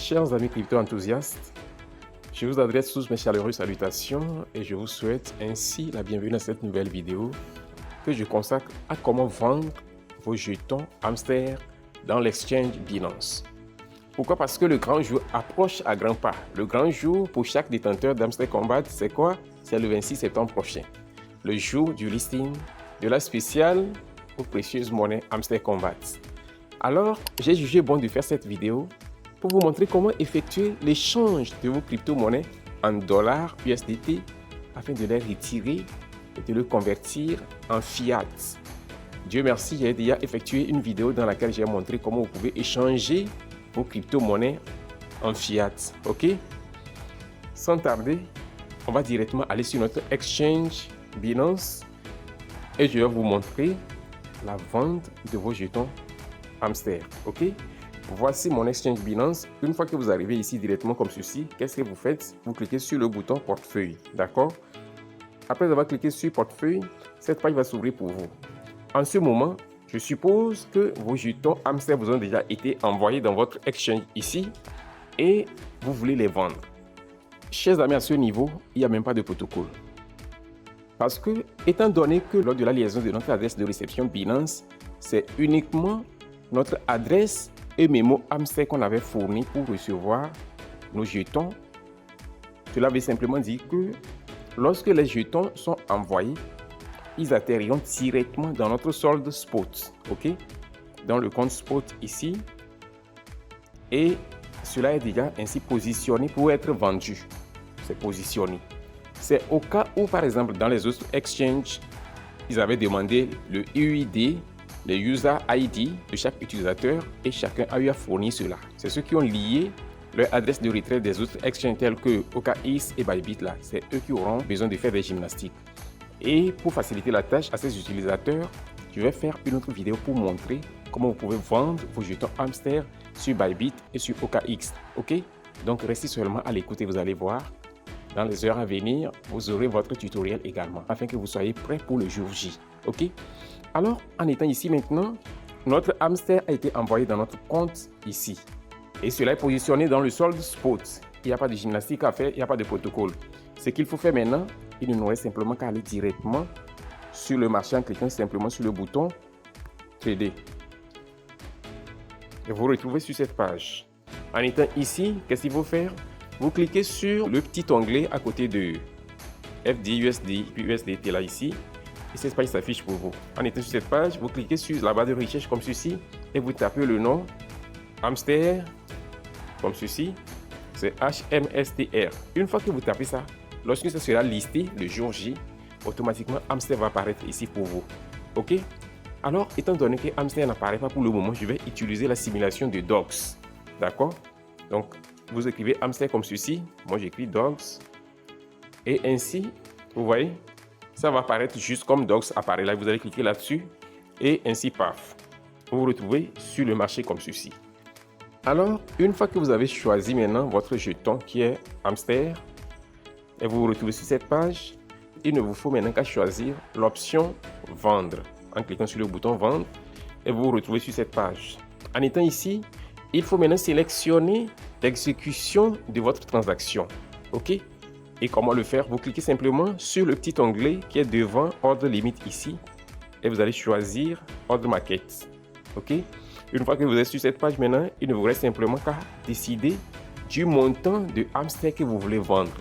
Chers amis crypto-enthousiastes, je vous adresse tous mes chaleureuses salutations et je vous souhaite ainsi la bienvenue à cette nouvelle vidéo que je consacre à comment vendre vos jetons hamster dans l'exchange Binance. Pourquoi? Parce que le grand jour approche à grands pas. Le grand jour pour chaque détenteur d'Hamster Kombat, c'est quoi? C'est le 26 septembre prochain. Le jour du listing de la spéciale aux précieuses monnaies Hamster Kombat. Alors, j'ai jugé bon de faire cette vidéo pour vous montrer comment effectuer l'échange de vos crypto-monnaies en dollars USDT afin de les retirer et de le convertir en fiat. Dieu merci, j'ai déjà effectué une vidéo dans laquelle j'ai montré comment vous pouvez échanger vos crypto-monnaies en fiat. Ok? Sans tarder, on va directement aller sur notre exchange Binance et je vais vous montrer la vente de vos jetons hamster. Ok? Voici mon exchange Binance. Une fois que vous arrivez ici directement comme ceci, qu'est-ce que vous faites? Vous cliquez sur le bouton portefeuille. D'accord? Après avoir cliqué sur portefeuille, cette page va s'ouvrir pour vous. En ce moment, je suppose que vos jetons hamster vous ont déjà été envoyés dans votre exchange ici et vous voulez les vendre. Chers amis, à ce niveau, il n'y a même pas de protocole. Parce que, étant donné que lors de la liaison de notre adresse de réception Binance, c'est uniquement notre adresse et mémo hamster qu'on avait fourni pour recevoir nos jetons, cela veut simplement dire que lorsque les jetons sont envoyés, ils atterriront directement dans notre solde spot, ok, dans le compte spot ici, et cela est déjà ainsi positionné pour être vendu. C'est positionné. C'est au cas où, par exemple, dans les autres exchanges, ils avaient demandé le UID, le user ID de chaque utilisateur et chacun a eu à fournir cela. C'est ceux qui ont lié leur adresse de retrait des autres exchanges tels que OKX et Bybit là. C'est eux qui auront besoin de faire des gymnastiques. Et pour faciliter la tâche à ces utilisateurs, je vais faire une autre vidéo pour montrer comment vous pouvez vendre vos jetons hamster sur Bybit et sur OKX. Ok? Donc restez seulement à l'écoute et vous allez voir. Dans les heures à venir, vous aurez votre tutoriel également afin que vous soyez prêts pour le jour J. Ok? Alors, en étant ici maintenant, notre hamster a été envoyé dans notre compte ici. Et cela est positionné dans le solde spot. Il n'y a pas de gymnastique à faire, il n'y a pas de protocole. Ce qu'il faut faire maintenant, il ne nous reste simplement qu'à aller directement sur le marché en cliquant simplement sur le bouton trader. Et vous retrouvez sur cette page. En étant ici, qu'est-ce qu'il faut faire? Vous cliquez sur le petit onglet à côté de FDUSD, USDT là ici. Et cette page s'affiche pour vous. En étant sur cette page, vous cliquez sur la barre de recherche comme ceci et vous tapez le nom hamster comme ceci. C'est HMSTR. Une fois que vous tapez ça, lorsque ça sera listé le jour J, automatiquement hamster va apparaître ici pour vous. Ok? Alors, étant donné que hamster n'apparaît pas pour le moment, je vais utiliser la simulation de dogs. D'accord? Donc, vous écrivez hamster comme ceci. Moi, j'écris dogs. Et ainsi, vous voyez, ça va apparaître juste comme dogs apparaît là. Vous allez cliquer là-dessus et ainsi, paf. Vous vous retrouvez sur le marché comme ceci. Alors, une fois que vous avez choisi maintenant votre jeton qui est hamster et vous vous retrouvez sur cette page, il ne vous faut maintenant qu'à choisir l'option vendre en cliquant sur le bouton vendre et vous vous retrouvez sur cette page. En étant ici, il faut maintenant sélectionner l'exécution de votre transaction. Ok? Et comment le faire? Vous cliquez simplement sur le petit onglet qui est devant ordre limite ici et vous allez choisir ordre market. Ok? Une fois que vous êtes sur cette page maintenant, il ne vous reste simplement qu'à décider du montant de hamster que vous voulez vendre.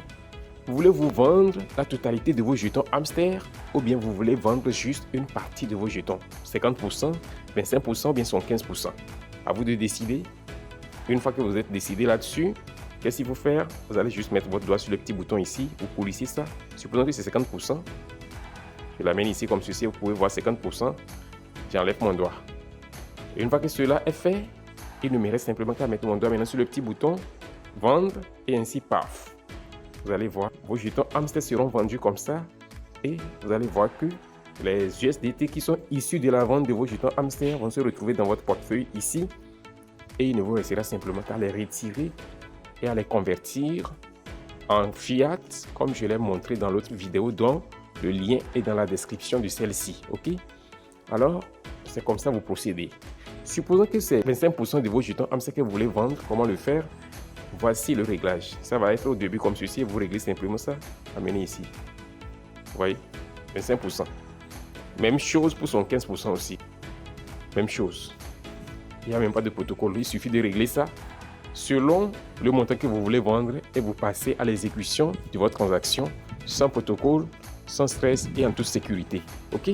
Vous voulez vous vendre la totalité de vos jetons hamster ou bien vous voulez vendre juste une partie de vos jetons? 50%, 25% ou bien 15%? À vous de décider. Une fois que vous êtes décidé là-dessus, qu'est-ce qu'il faut faire? Vous allez juste mettre votre doigt sur le petit bouton ici. Vous polissez ça. Supposons que c'est 50%. Je l'amène ici comme ceci. Vous pouvez voir 50%. J'enlève mon doigt. Et une fois que cela est fait, il ne me reste simplement qu'à mettre mon doigt maintenant sur le petit bouton vendre et ainsi paf. Vous allez voir, vos jetons hamster seront vendus comme ça et vous allez voir que les USDT qui sont issus de la vente de vos jetons hamster vont se retrouver dans votre portefeuille ici et il ne vous restera simplement qu'à les retirer et à les convertir en fiat comme je l'ai montré dans l'autre vidéo dont le lien est dans la description de celle-ci. Ok? Alors, c'est comme ça que vous procédez. Supposons que c'est 25% de vos jetons hamster que vous voulez vendre. Comment le faire? voici le réglage. Ça va être au début comme ceci, vous réglez simplement ça, amenez ici. Vous voyez, 25%. Même chose pour son 15% aussi. Même chose. Il n'y a même pas de protocole, il suffit de régler ça selon le montant que vous voulez vendre et vous passez à l'exécution de votre transaction sans protocole, sans stress et en toute sécurité. Ok?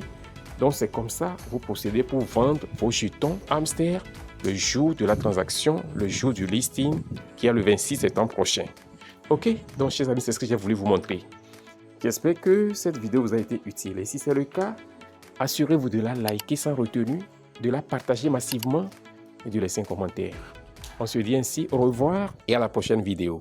Donc c'est comme ça vous procédez pour vendre vos jetons hamster le jour de la transaction, le jour du listing qui est le 26 septembre prochain. Ok? Donc chers amis, c'est ce que j'ai voulu vous montrer. J'espère que cette vidéo vous a été utile et si c'est le cas, assurez-vous de la liker sans retenue, de la partager massivement et de laisser un commentaire. On se dit ainsi au revoir et à la prochaine vidéo.